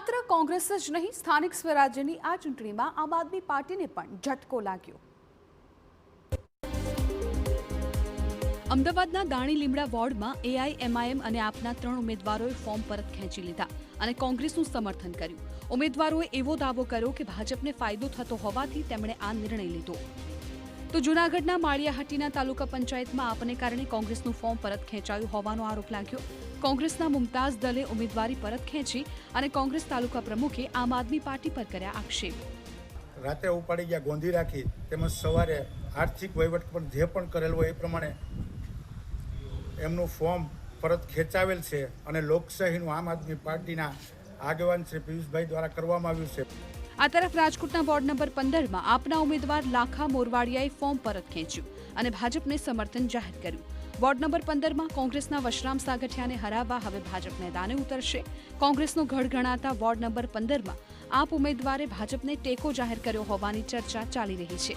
માત્ર કોંગ્રેસ જ નહીં, સ્થાનિક સ્વરાજ્યની આ ચૂંટણીમાં આમ આદમી પાર્ટીને પણ ઝટકો લાગ્યો। અમદાવાદના દાણી લીમડા વોર્ડમાં એઆઈએમઆઈએમ અને આપના 3 ઉમેદવારોએ ફોર્મ પરત ખેંચી લીધા અને કોંગ્રેસનું સમર્થન કર્યું। ઉમેદવારોએ એવો દાવો કર્યો કે ભાજપને ફાયદો થતો હોવાથી તેમણે આ નિર્ણય લીધો। તો જૂનાગઢના માળિયાહાટીના તાલુકા પંચાયતમાં આપને કારણે કોંગ્રેસનું ફોર્મ પરત ખેંચાયું હોવાનો આરોપ લાગ્યો। કોંગ્રેસના મુમતાઝ દલે ઉમેદવારી પરત ખેંચી અને કોંગ્રેસ તાલુકા પ્રમુખે આમ આદમી પાર્ટી પર કર્યા આક્ષેપ। રાતે ઉપાડી ગયા, ગોંધી રાખી, તેમજ સવારે આર્થિક વહીવટ પણ જે પણ કરેલ હોય એ પ્રમાણે એમનું ફોર્મ પરત ખેંચાવેલ છે અને લોકશાહીનું આમ આદમી પાર્ટીના આગેવાન શ્રી પિયુષભાઈ દ્વારા કરવામાં આવ્યું છે। આ તરફ રાજકોટના વોર્ડ નંબર 15માં આપના ઉમેદવાર લાખા મોરવાડિયાએ ફોર્મ પરત ખેંચ્યું અને ભાજપને સમર્થન જાહેર કર્યું। વોર્ડ નંબર 15માં કોંગ્રેસના વશરામ સાગઠિયાને હરાવવા હવે ભાજપ મેદાને ઉતરશે। કોંગ્રેસનો ગઢ ગણાતા વોર્ડ નંબર 15માં આપ ઉમેદવારે ભાજપને ટેકો જાહેર કર્યો હોવાની ચર્ચા ચાલી રહી છે।